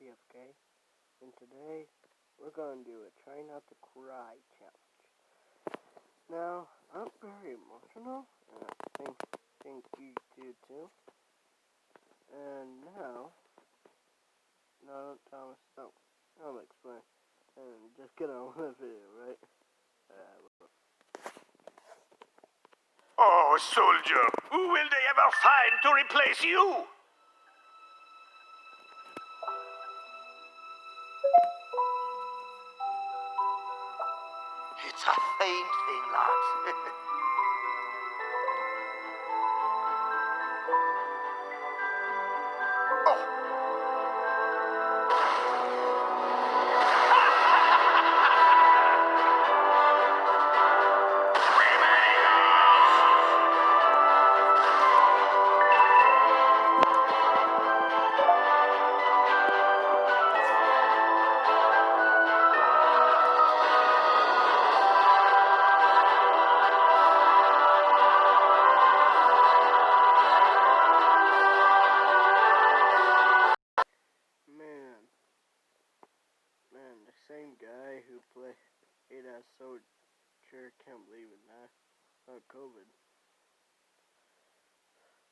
TFK, and today we're going to do a try not to cry challenge. Now, I'm very emotional, and I think you do too. And now, no, Thomas, don't. I'm gonna explain. And just get on with the video, right? Oh, soldier, who will they ever find to replace you? It's a faint thing, lads. Man, the same guy who played that soldier can't believe it now. COVID.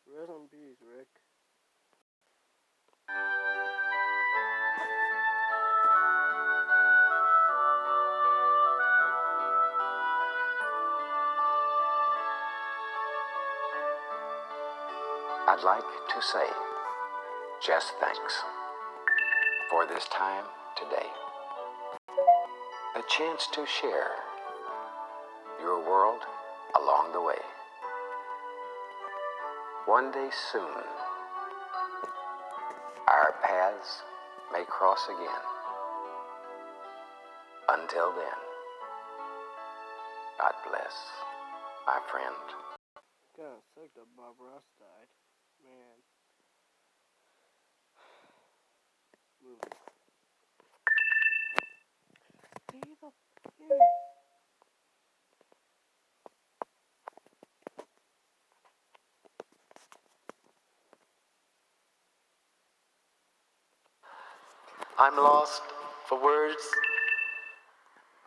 Rest in peace, Rick. I'd like to say just thanks for this time today. A chance to share your world along the way. One day soon, our paths may cross again. Until then, God bless, my friend. Kinda sick that Bob Ross died. Man. Movie. Stay the here. I'm lost for words.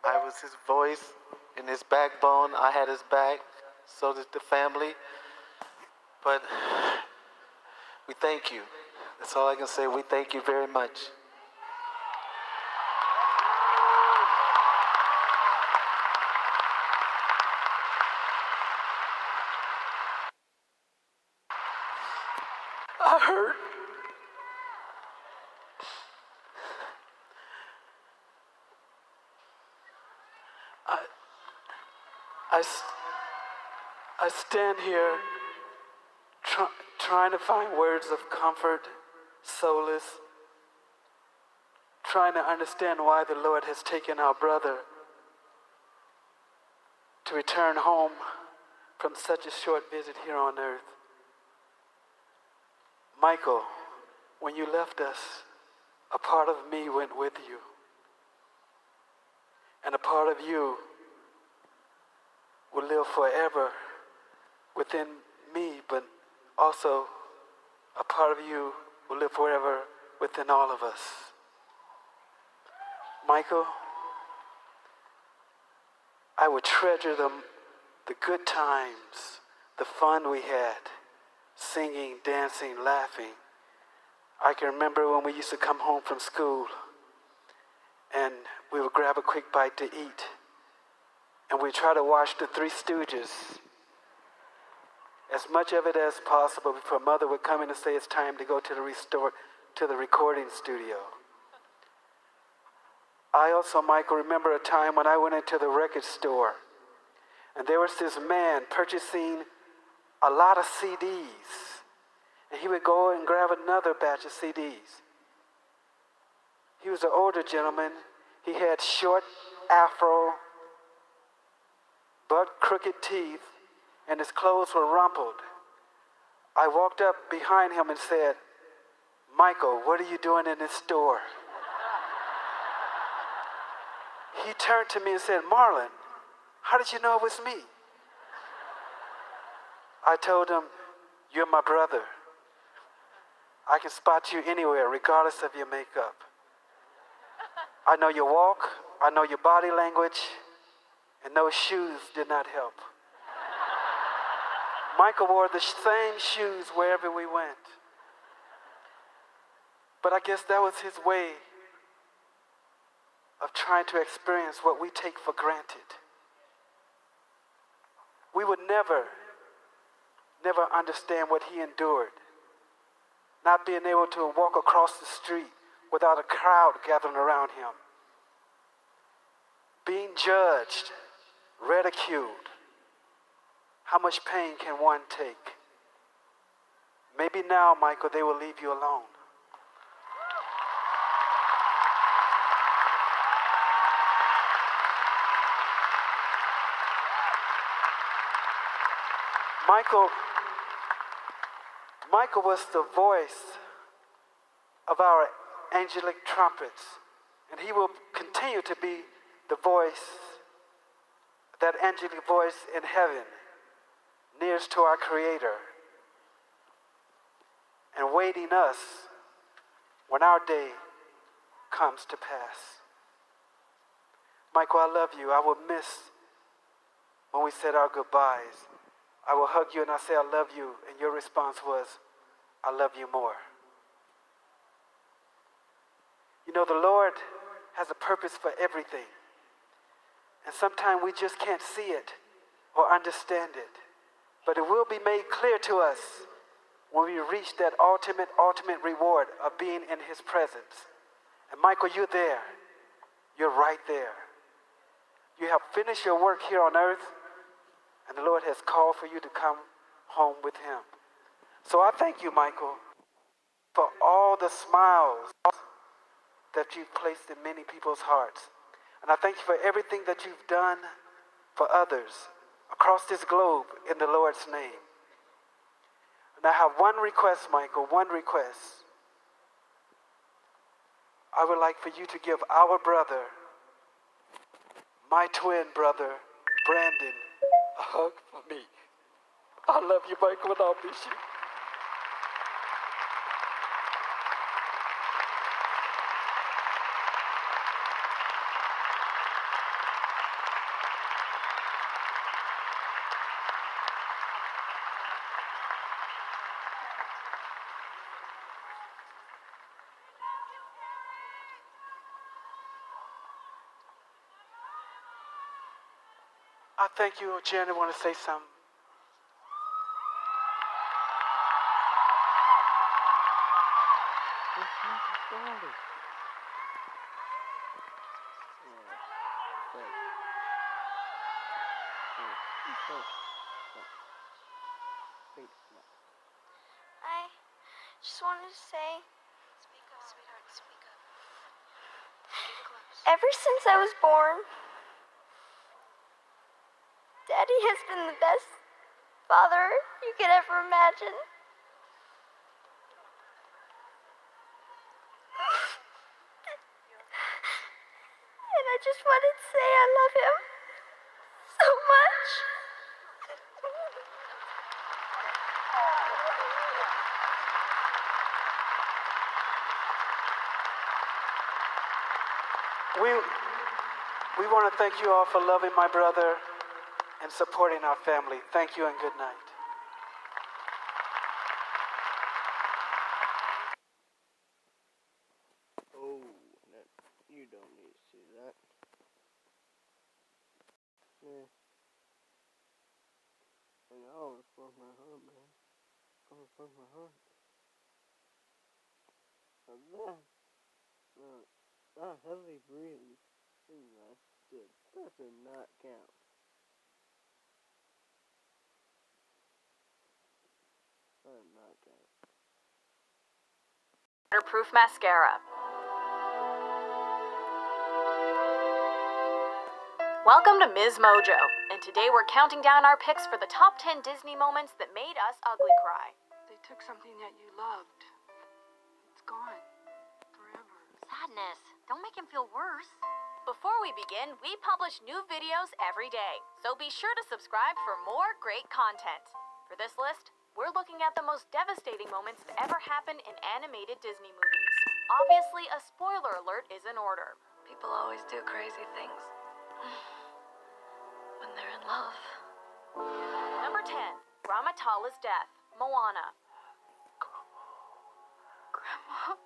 I was his voice and his backbone. I had his back, so did the family. But we thank you. That's all I can say. We thank you very much. I hurt. I stand here trying to find words of comfort, solace, trying to understand why the Lord has taken our brother to return home from such a short visit here on earth. Michael, when you left us, a part of me went with you. And a part of you will live forever within me, but also a part of you will live forever within all of us. Michael, I would treasure the good times, the fun we had, singing, dancing, laughing. I can remember when we used to come home from school and we would grab a quick bite to eat and we'd try to watch the Three Stooges, as much of it as possible before Mother would come in and say it's time to go to the recording studio. I also, Michael, remember a time when I went into the record store and there was this man purchasing a lot of CDs, and he would go and grab another batch of CDs. He was an older gentleman. He had short afro, butt crooked teeth, and his clothes were rumpled. I walked up behind him and said, "Michael, what are you doing in this store?" He turned to me and said, "Marlon, how did you know it was me?" I told him, "You're my brother. I can spot you anywhere, regardless of your makeup." I know your walk, I know your body language, and those shoes did not help. Michael wore the same shoes wherever we went. But I guess that was his way of trying to experience what we take for granted. We would never understand what he endured. Not being able to walk across the street without a crowd gathering around him. Being judged, ridiculed. How much pain can one take? Maybe now, Michael, they will leave you alone. Michael was the voice of our angelic trumpets, and he will continue to be the voice, that angelic voice in heaven, nearest to our Creator, and waiting us when our day comes to pass. Michael, I love you. I will miss when we said our goodbyes. I will hug you and I say I love you, and your response was, I love you more. You know, the Lord has a purpose for everything. And sometimes we just can't see it or understand it. But it will be made clear to us when we reach that ultimate reward of being in his presence. And Michael, you're there. You're right there. You have finished your work here on earth, and the Lord has called for you to come home with him. So I thank you, Michael, for all the smiles that you've placed in many people's hearts. And I thank you for everything that you've done for others across this globe in the Lord's name. And I have one request, Michael, one request. I would like for you to give our brother, my twin brother, Brandon, a hug for me. I love you, Michael, and I'll miss you. I thank you, Janet. Want to say something? I just wanted to say, speak up, sweetheart, speak up. Get close. Ever since I was born, Daddy has been the best father you could ever imagine. And I just wanted to say I love him so much. We want to thank you all for loving my brother and supporting our family. Thank you and good night. Oh, you don't need to see that. Yeah. And I almost broke my heart, man. I almost broke my heart. That heavy breathing, that did not count. That did not count. Waterproof mascara. Welcome to Ms. Mojo, and today we're counting down our picks for the top 10 Disney moments that made us ugly cry. They took something that you loved. It's gone. Forever. Sadness. Don't make him feel worse. Before we begin, we publish new videos every day, so be sure to subscribe for more great content. For this list, we're looking at the most devastating moments that ever happened in animated Disney movies. Obviously, a spoiler alert is in order. People always do crazy things when they're in love. Number 10. Ramatala's death. Moana. Grandma.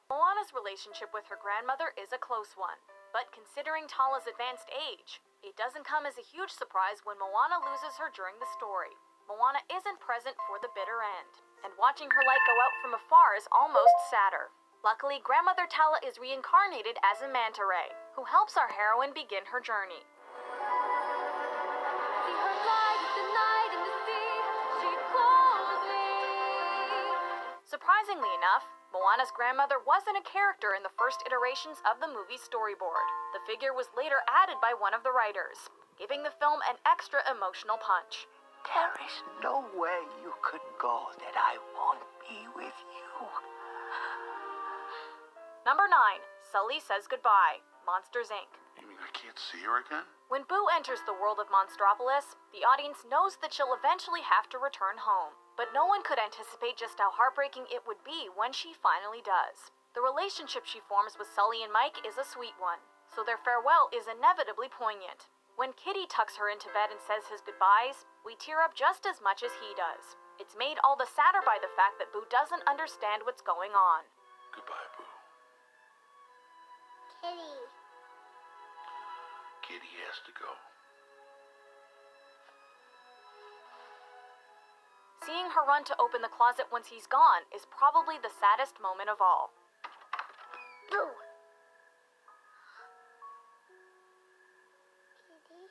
Moana's relationship with her grandmother is a close one, but considering Tala's advanced age, it doesn't come as a huge surprise when Moana loses her during the story. Moana isn't present for the bitter end, and watching her light go out from afar is almost sadder. Luckily, Grandmother Tala is reincarnated as a manta ray, who helps our heroine begin her journey. See her glide with the night in the sea, she calls me. Surprisingly enough, Moana's grandmother wasn't a character in the first iterations of the movie's storyboard. The figure was later added by one of the writers, giving the film an extra emotional punch. There is no way you could go that I won't be with you. Number 9. Sully Says Goodbye. Monsters, Inc. You mean I can't see her again? When Boo enters the world of Monstropolis, the audience knows that she'll eventually have to return home. But no one could anticipate just how heartbreaking it would be when she finally does. The relationship she forms with Sully and Mike is a sweet one, so their farewell is inevitably poignant. When Kitty tucks her into bed and says his goodbyes, we tear up just as much as he does. It's made all the sadder by the fact that Boo doesn't understand what's going on. Goodbye, Boo. Kitty. Kitty has to go. Seeing her run to open the closet once he's gone is probably the saddest moment of all. Boo. Kitty.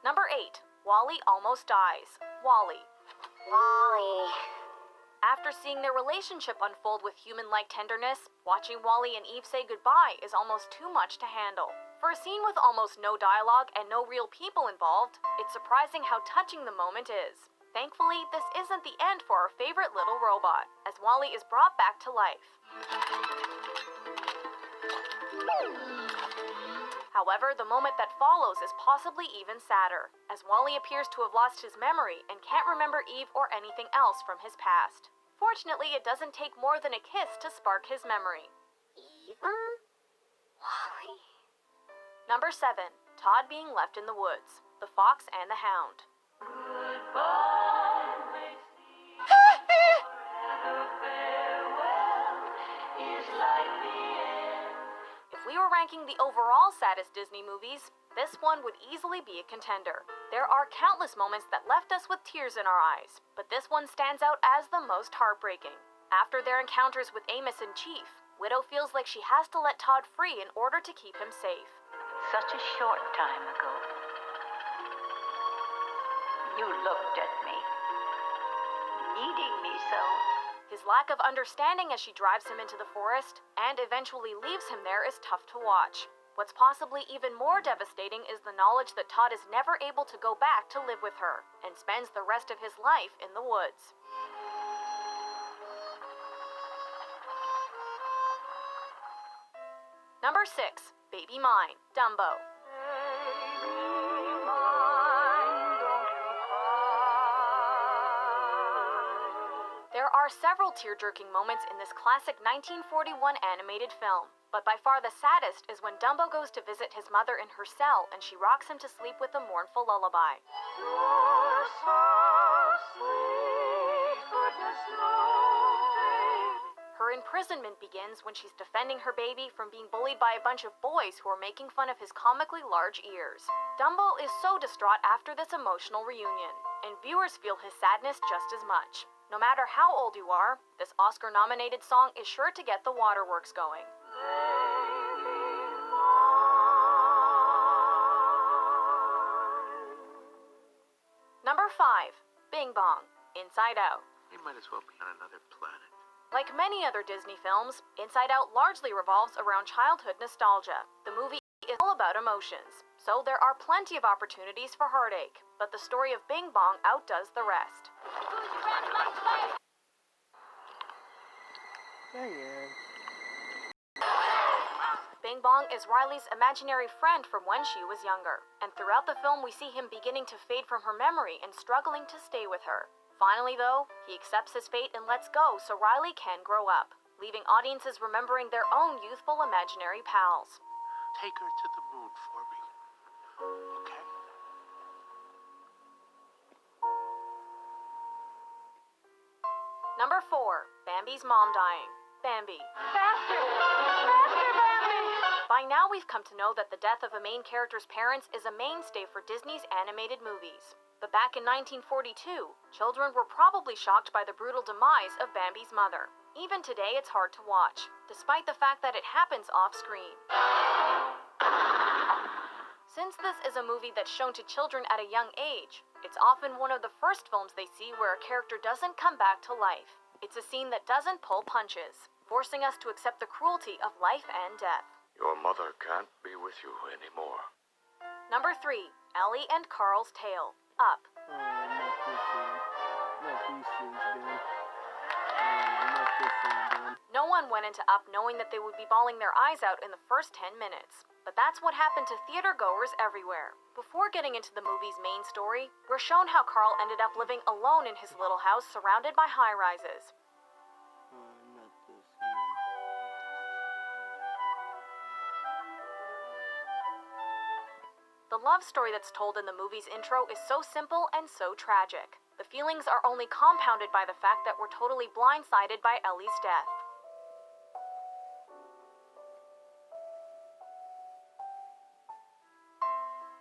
Number 8. Wally Almost Dies. Wally. Wally. After seeing their relationship unfold with human-like tenderness, watching Wally and Eve say goodbye is almost too much to handle. For a scene with almost no dialogue and no real people involved, it's surprising how touching the moment is. Thankfully, this isn't the end for our favorite little robot, as Wally is brought back to life. However, the moment that follows is possibly even sadder, as Wally appears to have lost his memory and can't remember Eve or anything else from his past. Fortunately, it doesn't take more than a kiss to spark his memory. Eve? Wally. Number 7. Todd Being Left in the Woods. The Fox and the Hound. If we were ranking the overall saddest Disney movies, this one would easily be a contender. There are countless moments that left us with tears in our eyes, but this one stands out as the most heartbreaking. After their encounters with Amos and Chief, Widow feels like she has to let Todd free in order to keep him safe. Such a short time ago, you looked at me, needing me so. His lack of understanding as she drives him into the forest and eventually leaves him there is tough to watch. What's possibly even more devastating is the knowledge that Todd is never able to go back to live with her and spends the rest of his life in the woods. Number 6. Baby Mine. Dumbo. There are several tear-jerking moments in this classic 1941 animated film, but by far the saddest is when Dumbo goes to visit his mother in her cell and she rocks him to sleep with a mournful lullaby. You're so sweet, goodness knows. Her imprisonment begins when she's defending her baby from being bullied by a bunch of boys who are making fun of his comically large ears. Dumbo is so distraught after this emotional reunion, and viewers feel his sadness just as much. No matter how old you are, this Oscar-nominated song is sure to get the waterworks going. Number 5. Bing Bong. Inside Out. They might as well be on another planet. Like many other Disney films, Inside Out largely revolves around childhood nostalgia. The movie is all about emotions, so there are plenty of opportunities for heartache, but the story of Bing Bong outdoes the rest. Bing Bong is Riley's imaginary friend from when she was younger, and throughout the film we see him beginning to fade from her memory and struggling to stay with her. Finally, though, he accepts his fate and lets go so Riley can grow up. leaving audiences remembering their own youthful imaginary pals. Take her to the moon for me. Okay? Number 4. Bambi's mom dying. Bambi. Faster! Faster, Bambi! By now we've come to know that the death of a main character's parents is a mainstay for Disney's animated movies. But back in 1942, children were probably shocked by the brutal demise of Bambi's mother. Even today it's hard to watch, despite the fact that it happens off-screen. Since this is a movie that's shown to children at a young age, it's often one of the first films they see where a character doesn't come back to life. It's a scene that doesn't pull punches, forcing us to accept the cruelty of life and death. Your mother can't be with you anymore. Number 3. Ellie and Carl's Tale. Up. Oh, not this scene. Not these scenes again. Not this scene again. No one went into Up knowing that they would be bawling their eyes out in the first 10 minutes. But that's what happened to theater goers everywhere. Before getting into the movie's main story, we're shown how Carl ended up living alone in his little house surrounded by high-rises. Not this scene. The love story that's told in the movie's intro is so simple and so tragic. The feelings are only compounded by the fact that we're totally blindsided by Ellie's death.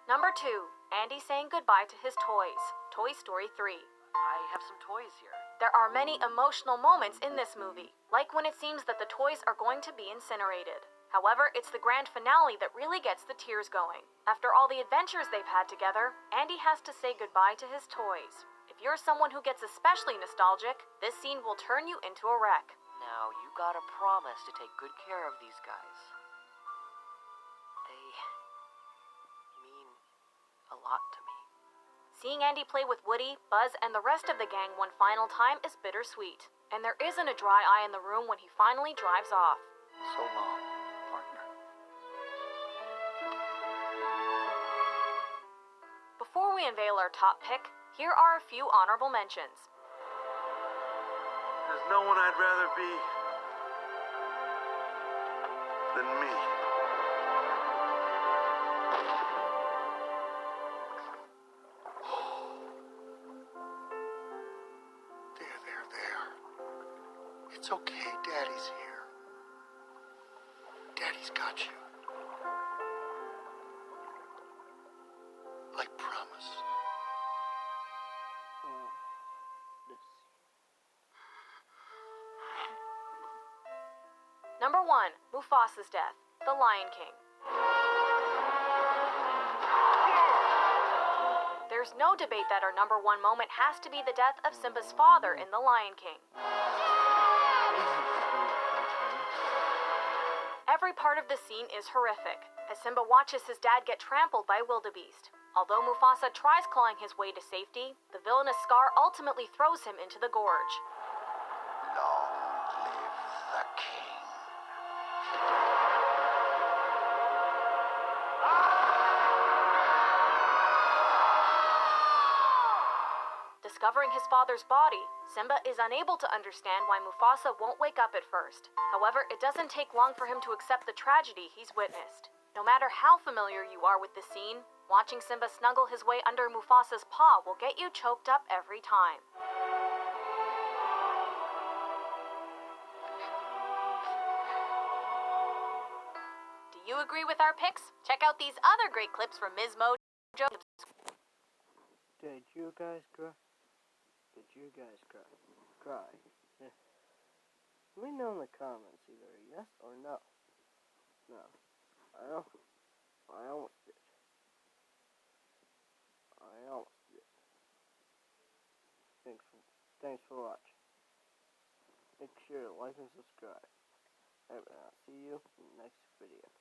Number 2. Andy saying goodbye to his toys. Toy Story 3. I have some toys here. There are many emotional moments in this movie, like when it seems that the toys are going to be incinerated. However, it's the grand finale that really gets the tears going. After all the adventures they've had together, Andy has to say goodbye to his toys. If you're someone who gets especially nostalgic, this scene will turn you into a wreck. Now, you gotta promise to take good care of these guys. They mean a lot to me. Seeing Andy play with Woody, Buzz, and the rest of the gang one final time is bittersweet. And there isn't a dry eye in the room when he finally drives off. So long, partner. Before we unveil our top pick, here are a few honorable mentions. There's no one I'd rather be than me. There. It's okay, Daddy's here. Daddy's got you. Like promise. Number 1. Mufasa's death. The Lion King. There's no debate that our number 1 moment has to be the death of Simba's father in The Lion King. Every part of the scene is horrific, as Simba watches his dad get trampled by wildebeest. Although Mufasa tries clawing his way to safety, the villainous Scar ultimately throws him into the gorge. Long live the king. Discovering his father's body, Simba is unable to understand why Mufasa won't wake up at first. However, it doesn't take long for him to accept the tragedy he's witnessed. No matter how familiar you are with the scene, watching Simba snuggle his way under Mufasa's paw will get you choked up every time. Do you agree with our picks? Check out these other great clips from Ms. Mojo. Did you guys cry? Did you guys cry? Cry. Yeah. Let me know in the comments either yes or no. No. I almost did. Thanks for watching. Make sure to like and subscribe. Alright, I'll see you in the next video.